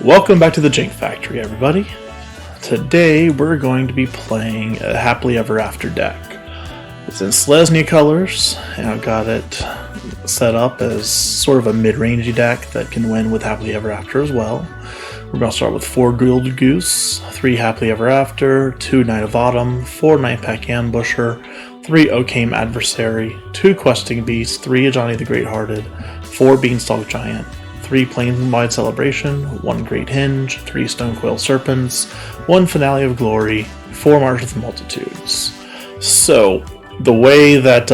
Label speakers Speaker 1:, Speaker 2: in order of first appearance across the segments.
Speaker 1: Welcome back to the Jank Factory, everybody. Today we're going to be playing a Happily Ever After deck. It's in Selesnya colors, and I've got it set up as sort of a mid-rangey deck that can win with Happily Ever After as well. We're going to start with 4 Gilded Goose, 3 Happily Ever After, 2 Knight of Autumn, 4 Nightpack Ambusher, 3 Oakhame Adversary, 2 Questing Beasts, 3 Ajani the Greathearted, 4 Beanstalk Giant, 3 Planewide Celebration, 1 Great Henge, 3 Stonecoil Serpents, 1 Finale of Glory, 4 March of the Multitudes. So, the way that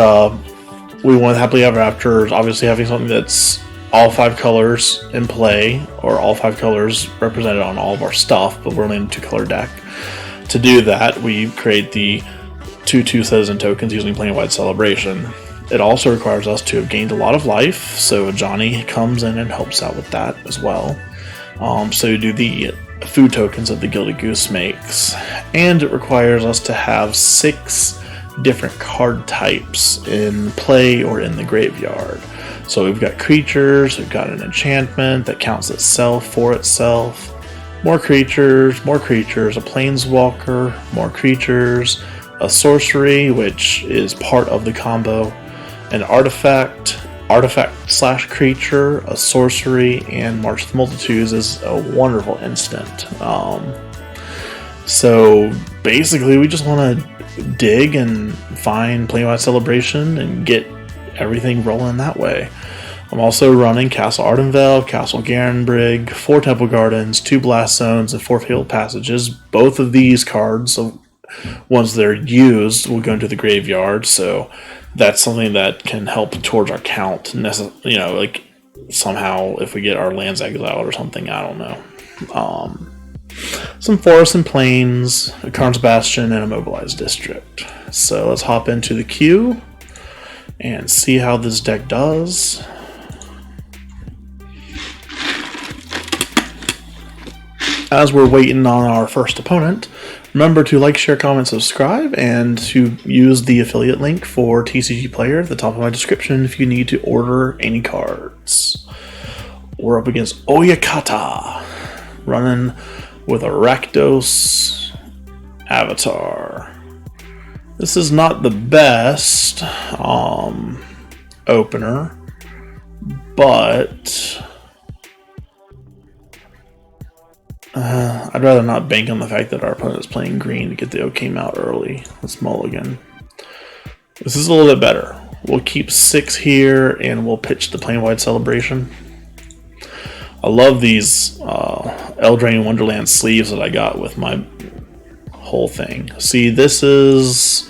Speaker 1: we went with Happily Ever After is obviously having something that's all 5 colors in play, or all 5 colors represented on all of our stuff, but we're only in a 2-color deck. To do that, we create the 2/2 citizen tokens using Planewide Celebration. It also requires us to have gained a lot of life, so Ajani comes in and helps out with that as well. So you do the food tokens that the Gilded Goose makes, and it requires us to have 6 different card types in play or in the graveyard. So we've got creatures, we've got an enchantment that counts itself for itself, more creatures, a planeswalker, more creatures, a sorcery, which is part of the combo, an artifact slash creature, a sorcery, and March of the Multitudes is a wonderful instant. So basically we just want to dig and find Planewide Celebration and get everything rolling that way. I'm also running Castle Ardenvale, Castle Garenbrig, 4 Temple Gardens, 2 Blast Zones, and 4 Fabled Passages. Both of these cards, once they're used, will go into the graveyard, so that's something that can help towards our count. Like somehow if we get our lands exiled or something, I don't know. Some forests and plains, a Karn's Bastion, and a Mobilized District. So let's hop into the queue and see how this deck does. As we're waiting on our first opponent, remember to like, share, comment, subscribe, and to use the affiliate link for TCG Player at the top of my description if you need to order any cards. We're up against Oyakata, running with a Rakdos Avatar. This is not the best opener, but I'd rather not bank on the fact that our opponent is playing green to get the Oakhame out early. Let's mulligan. This is a little bit better. We'll keep 6 here and we'll pitch the Planewide Celebration. I love these Eldraine Wonderland sleeves that I got with my whole thing. See, this is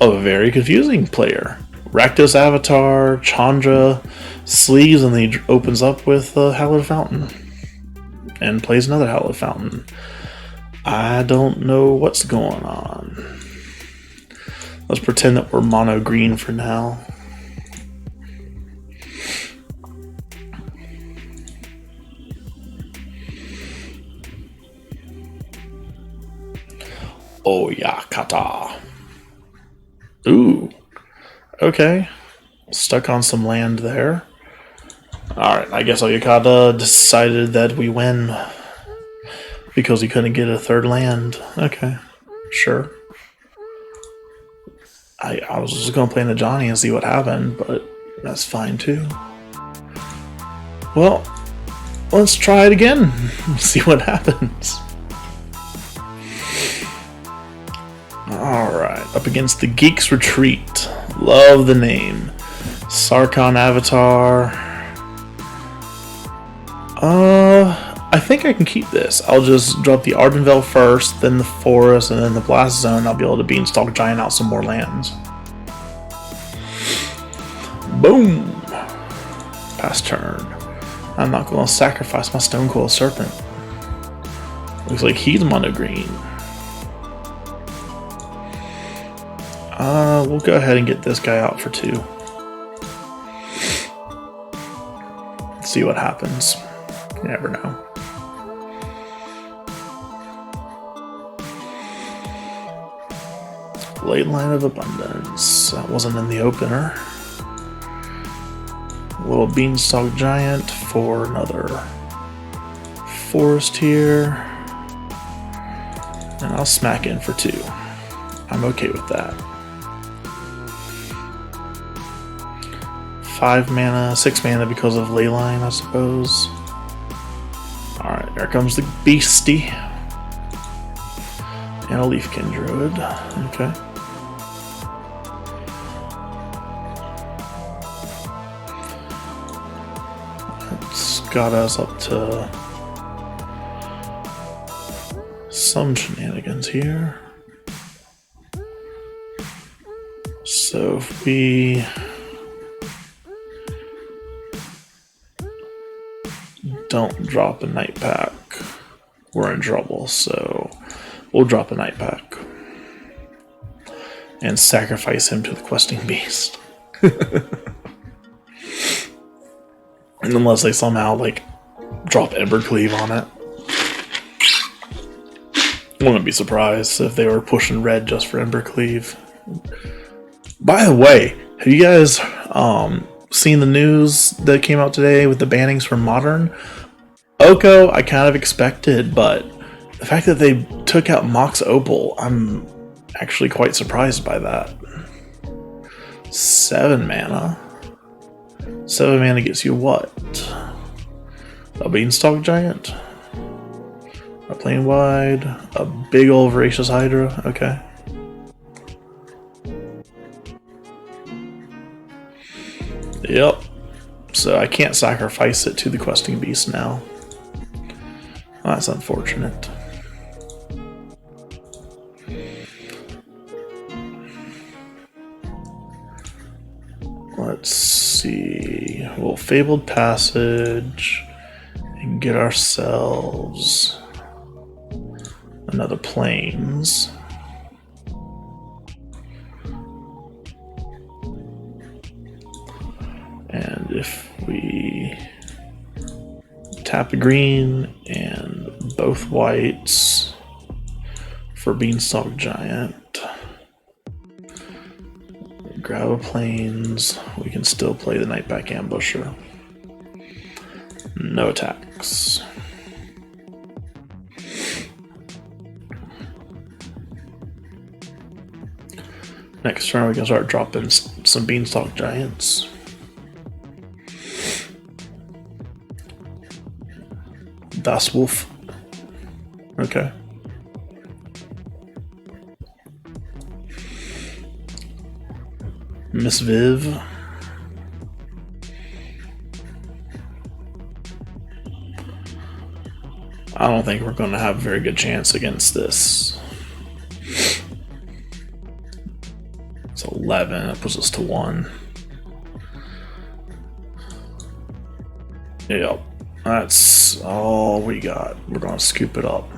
Speaker 1: a very confusing player. Rakdos Avatar, Chandra, sleeves, and then he opens up with Hallowed Fountain and plays another Hallowed Fountain. I don't know what's going on. Let's pretend that we're mono green for now. Oyakata. Ooh. Okay. Stuck on some land there. Alright, I guess Oyakata decided that we win because he couldn't get a 3rd land. Okay, sure. I was just going to play in Ajani and see what happened, but that's fine too. Well, let's try it again. See what happens. Alright, up against the Geek's Retreat. Love the name. Sarkhan Avatar. I think I can keep this. I'll just drop the Ardenvale first, then the Forest, and then the Blast Zone. I'll be able to Beanstalk Giant out some more lands. Boom! Pass turn. I'm not going to sacrifice my Stonecoil Serpent. Looks like he's mono green. We'll go ahead and get this guy out for 2. Let's see what happens. You never know. Late Line of Abundance. That wasn't in the opener. Little Beanstalk Giant for another forest here. And I'll smack in for 2. I'm okay with that. 5 mana, 6 mana because of Leyline, I suppose. Alright, there comes the Beastie. And a Leafkin Druid. Okay. It's got us up to some shenanigans here. So if we don't drop a Nightpack, we're in trouble. So we'll drop a Nightpack and sacrifice him to the questing beast. Unless they somehow like drop Embercleave on it. Wouldn't be surprised if they were pushing red just for Embercleave. By the way, have you guys seen the news that came out today with the bannings for Modern? Oko, I kind of expected, but the fact that they took out Mox Opal, I'm actually quite surprised by that. 7 mana. 7 mana gets you what? A Beanstalk Giant? A Planewide? A big old Voracious Hydra? Okay. Yep. So I can't sacrifice it to the questing beast now. That's unfortunate. Let's see. We'll Fabled Passage and get ourselves another Plains. And if we tap a green and both whites for Beanstalk Giant, grab a Plains, we can still play the Nightpack Ambusher. No attacks. Next turn we can start dropping some Beanstalk Giants. Das Wolf. Okay. Miss Viv. I don't think we're going to have a very good chance against this. It's 11. That puts us to 1. Yep. That's all we got. We're going to scoop it up.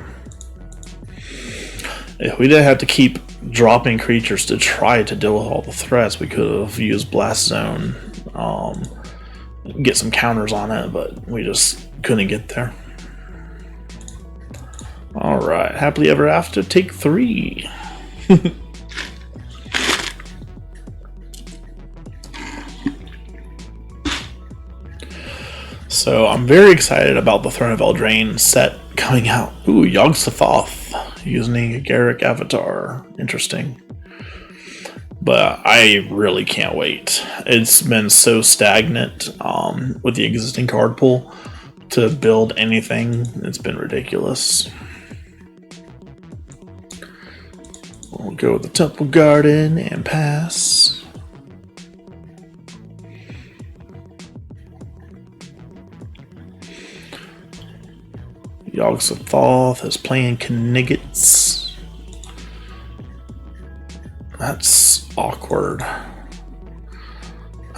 Speaker 1: If we didn't have to keep dropping creatures to try to deal with all the threats, we could have used Blast Zone, get some counters on it, but we just couldn't get there. Alright, happily ever after, take 3. So I'm very excited about the Throne of Eldraine set coming out. Ooh, Yogg-Sothoth using a Garruk avatar. Interesting. But I really can't wait. It's been so stagnant with the existing card pool to build anything. It's been ridiculous. We'll go with the Temple Garden and pass. Yogg-Sothoth is playing Kniggets. That's awkward. I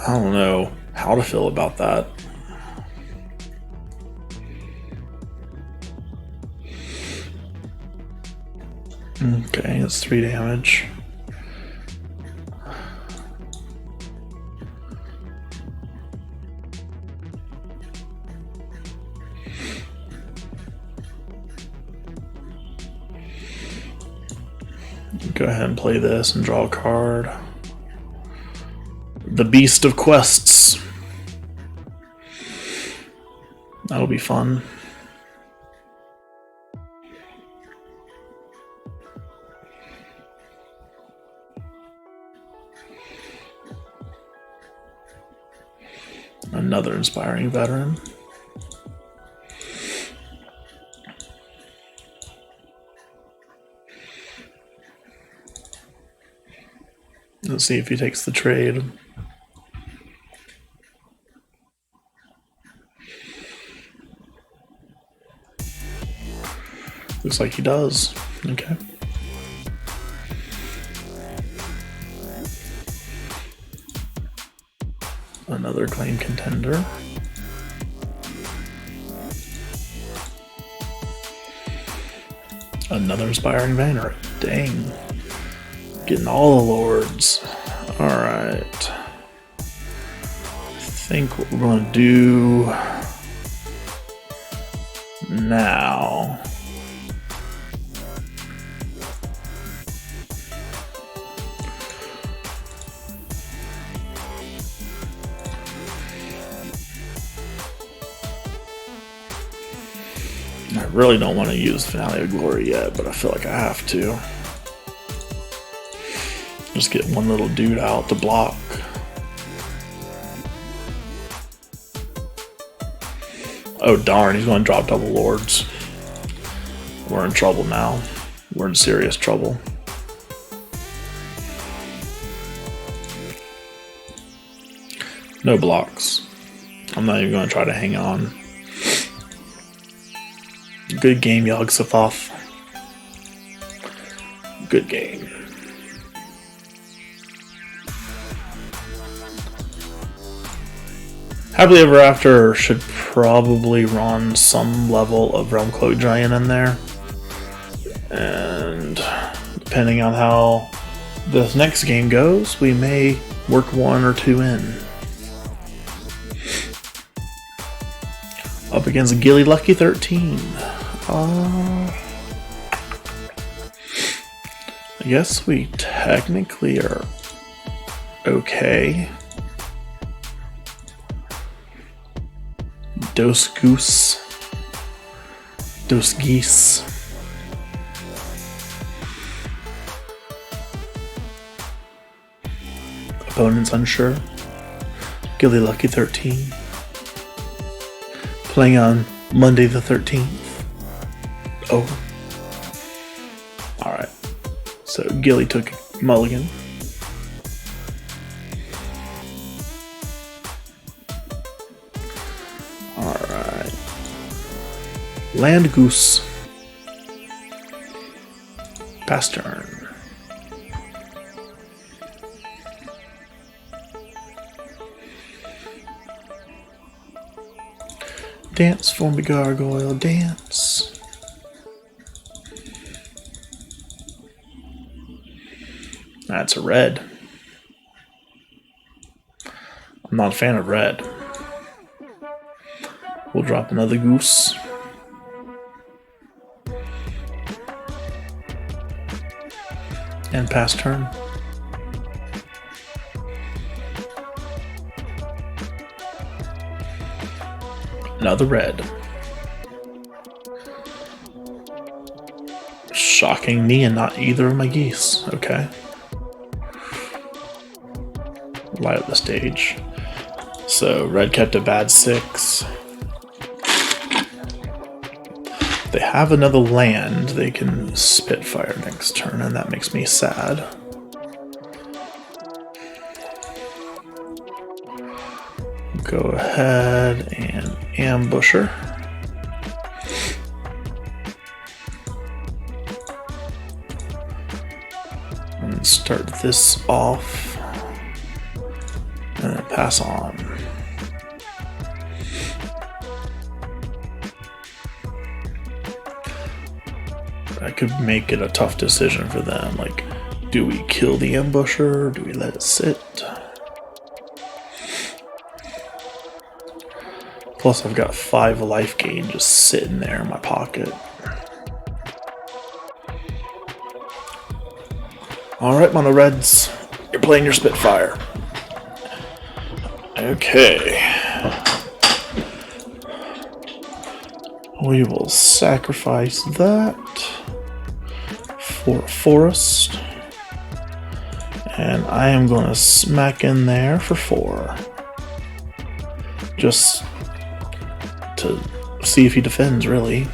Speaker 1: don't know how to feel about that. Okay, that's 3 damage. Go ahead and play this and draw a card. The Beast of Quests. That'll be fun. Another inspiring veteran. Let's see if he takes the trade. Looks like he does. Okay. Another claim contender. Another inspiring banner. Dang. Getting all the lords. Alright. I think what we're going to do now. I really don't want to use Finale of Glory yet, but I feel like I have to. Just get one little dude out to block. Oh darn, he's going to drop double lords. We're in trouble now. We're in serious trouble. No blocks. I'm not even going to try to hang on. Good game, Yogg-Sothoth. Good game. Happily Ever After should probably run some level of Realm-Cloaked Giant in there. And depending on how this next game goes, we may work one or two in. Up against Gilly Lucky 13. I guess we technically are okay. Dos Goose. Dos Geese. Opponents unsure. Gilly Lucky 13. Playing on Monday the 13th. Oh. Alright. So Gilly took mulligan. Alright. Land Goose. Pass turn. Dance for me, gargoyle, dance. That's a red. I'm not a fan of red. We'll drop another goose. And pass turn. Another red. Shocking me and not either of my geese. Okay. Light up the stage. So red kept a bad 6. They have another land. They can Spitfire next turn, and that makes me sad. Go ahead and Ambusher. And start this off. And then pass on. I could make it a tough decision for them. Like, do we kill the Ambusher? Do we let it sit? Plus, I've got 5 life gain just sitting there in my pocket. Alright, Mono Reds. You're playing your Spitfire. Okay. We will sacrifice that for a forest. And I am going to smack in there for 4. just to see if he defends, really.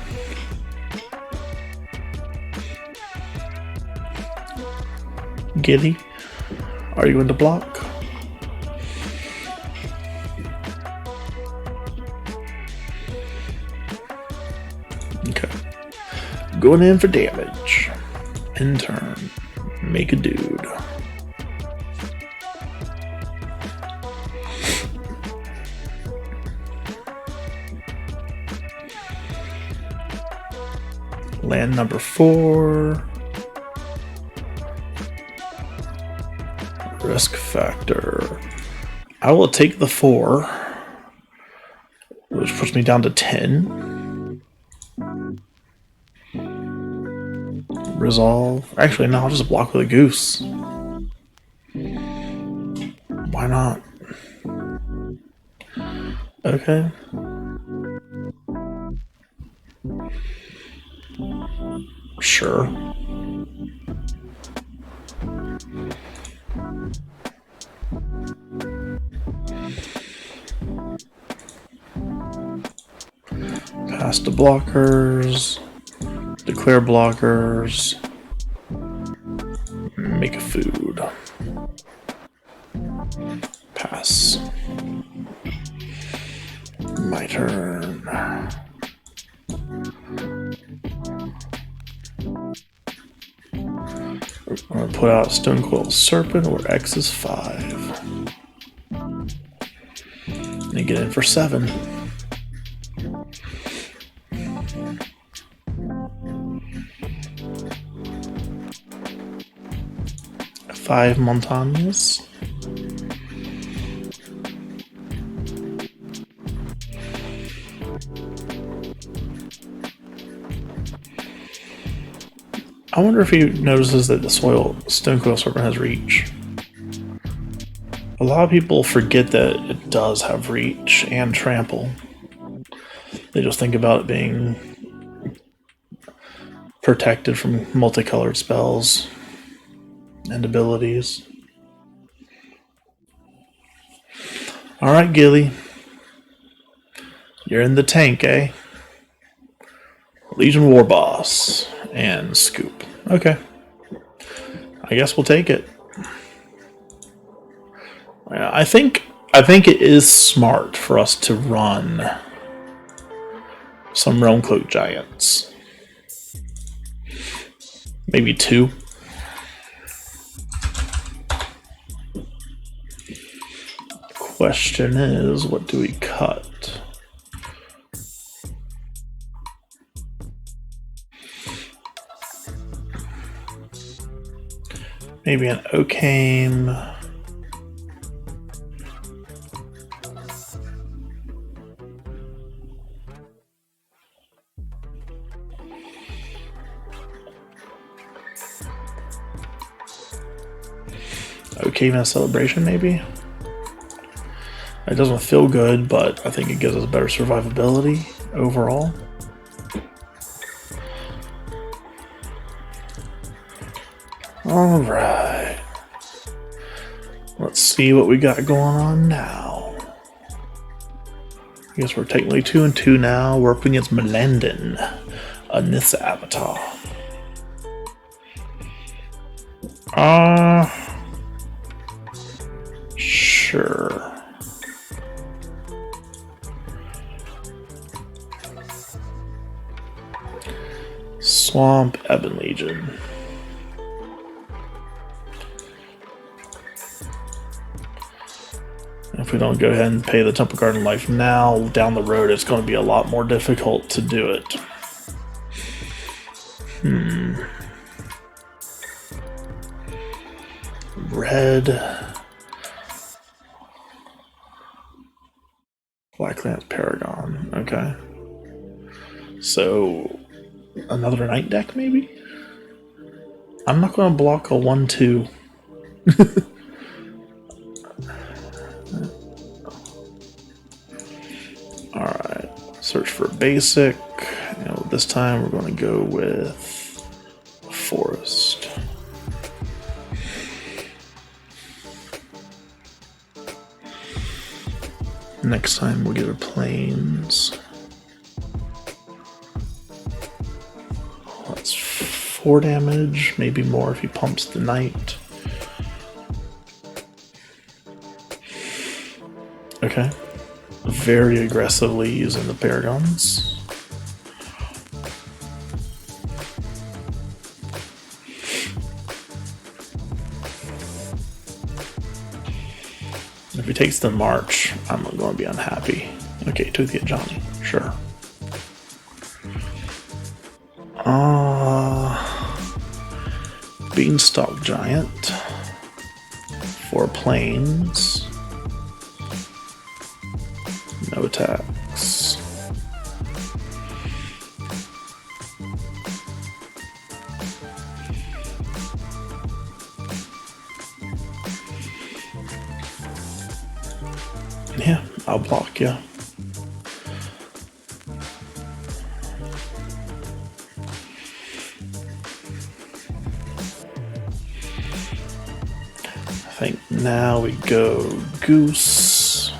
Speaker 1: Giddy, are you going to block? Okay. Going in for damage. In turn, make a dude. Land number 4. Risk factor. I will take the 4, which puts me down to 10. Resolve. Actually, no, I'll just block with a goose. Why not? Okay. Sure. Pass to blockers. Declare blockers. Make a food. Pass. My turn. I'm going to put out Stonecoil Serpent where X is 5. And get in for 7. Five Montañas. I wonder if he notices that the Stonecoil Serpent has reach. A lot of people forget that it does have reach and trample. They just think about it being protected from multicolored spells and abilities. Alright, Gilly. You're in the tank, eh? Legion War Boss and Scoop. Okay. I guess we'll take it. I think it is smart for us to run some Realm-Cloaked Giants. Maybe 2. Question is, what do we cut? Maybe an Oakhame. Oakhame Celebration, maybe? It doesn't feel good, but I think it gives us better survivability overall. Alright. Let's see what we got going on now. I guess we're technically 2 and 2 now. We're up against Melandin, a Nissa avatar. Sure. Swamp Ebon Legion. If we don't go ahead and pay the Temple Garden Life now, down the road it's going to be a lot more difficult to do it. Red. Blacklands Paragon. Okay. So, another night deck, maybe? I'm not going to block a 1-2. Alright. Search for basic. And this time we're going to go with Forest. Next time we'll get our planes. That's 4 damage, maybe more if he pumps the knight. Okay. Very aggressively using the paragons. If he takes the march, I'm going to be unhappy. Okay, took the Ajani. Sure. Beanstalk Giant. 4 planes. No attacks. Yeah, I'll block you. I think now we go Goose.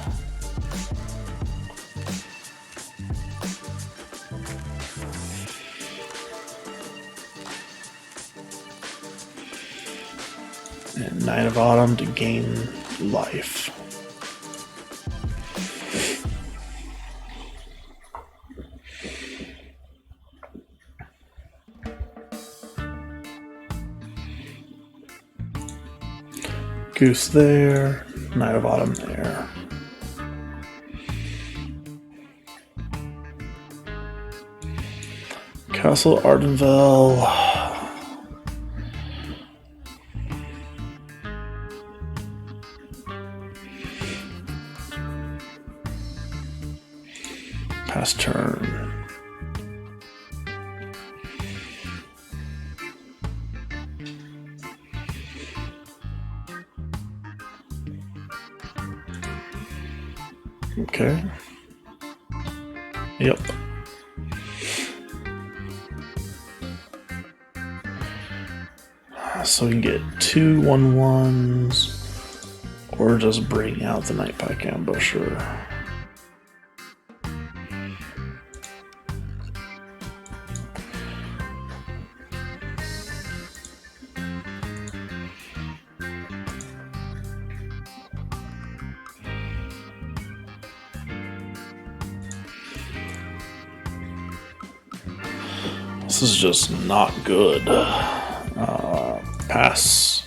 Speaker 1: And Knight of Autumn to gain life. Goose there, Knight of Autumn there. Castle Ardenvale. Pass turn. Okay. Yep. So we can get 2 1/1s, or just bring out the Nightpack Ambusher. This is just not good. Pass.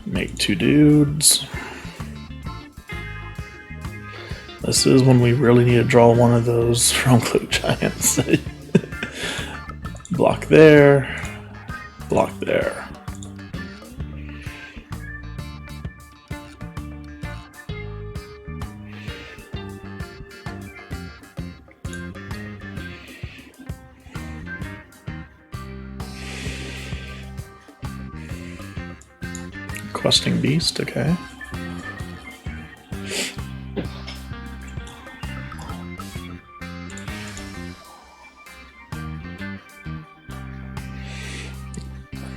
Speaker 1: Make 2 dudes. This is when we really need to draw one of those Realm-Cloaked Giants. Block there. Block there. Questing Beast, okay.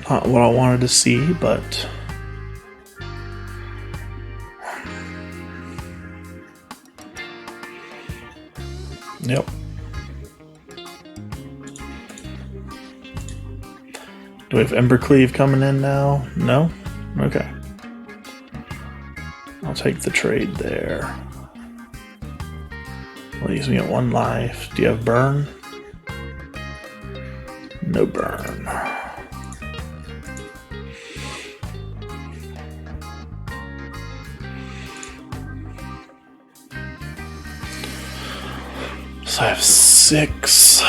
Speaker 1: Not what I wanted to see, but yep. Do we have Embercleave coming in now? No? Okay. I'll take the trade there. Leaves me at 1 life. Do you have burn? No burn. So I have 6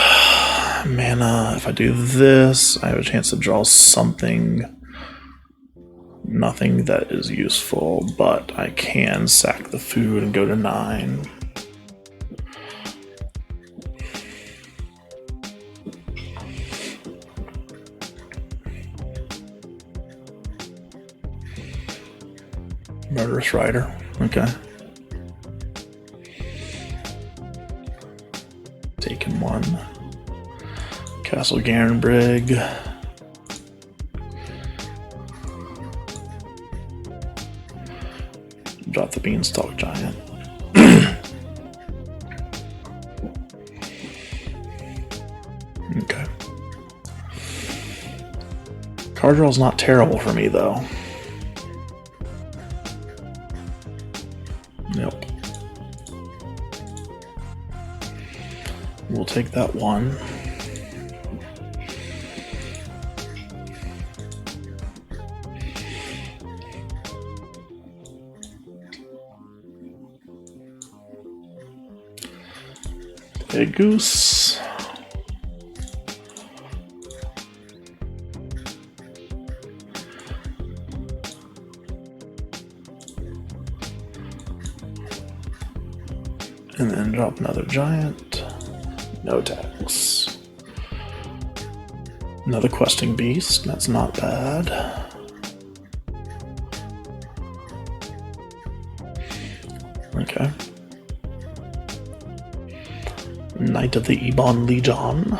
Speaker 1: mana. If I do this, I have a chance to draw something. Nothing that is useful, but I can sack the food and go to 9. Murderous Rider. Okay. Taken one. Castle Garenbrig. Drop the Beanstalk Giant. Okay. Card draw's not terrible for me though. Nope. We'll take that one. Gilded Goose. And then drop another giant. No tax. Another questing beast. That's not bad. Okay. Knight of the Ebon Legion.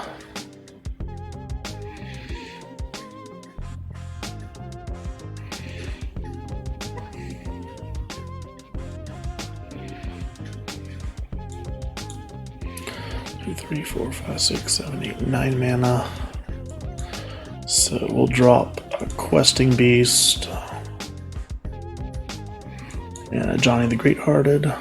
Speaker 1: Two, 3, 4, 5, 6, 7, 8, 9 mana. So we'll drop a questing beast and a Ajani the Greathearted.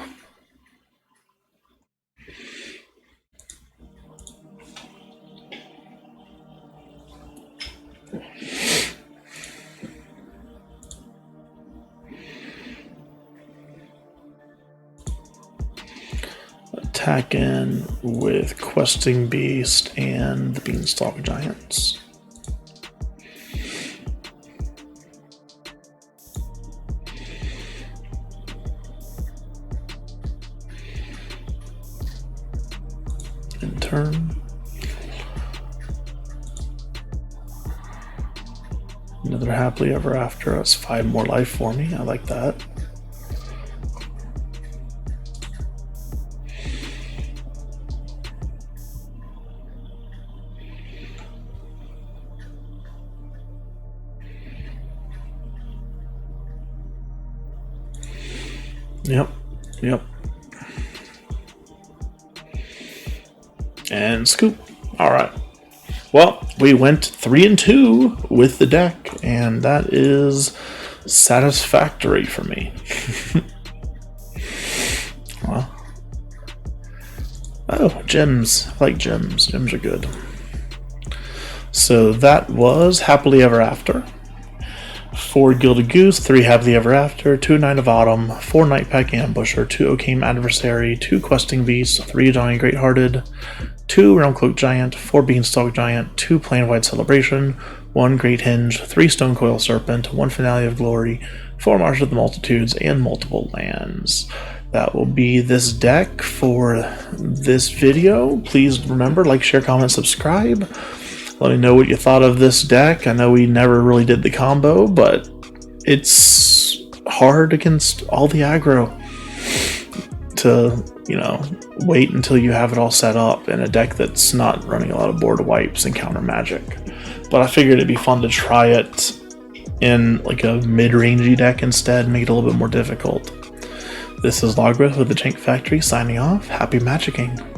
Speaker 1: Attack in with Questing Beast and the Beanstalk Giants. In turn. Another Happily Ever After. That's 5 more life for me. I like that. Yep. And scoop. Alright. Well, we went 3-2 with the deck, and that is satisfactory for me. Well. Oh, gems. I like gems. Gems are good. So that was Happily Ever After. 4 Gilded Goose, 3 Happily Ever After, 2 Night of Autumn, 4 Nightpack Ambusher, 2 Oakhame Adversary, 2 Questing Beasts, 3 Ajani Greathearted, 2 Realm-Cloaked Giant, 4 Beanstalk Giant, 2 Planewide Celebration, 1 Great Henge, 3 Stonecoil Serpent, 1 Finale of Glory, 4 March of the Multitudes, and multiple lands. That will be this deck for this video. Please remember, like, share, comment, subscribe. Let me know what you thought of this deck. I know we never really did the combo, but it's hard against all the aggro to, you know, wait until you have it all set up in a deck that's not running a lot of board wipes and counter magic. But I figured it'd be fun to try it in like a mid-rangey deck instead, make it a little bit more difficult. This is Logrith with the Jank Factory signing off. Happy magicking.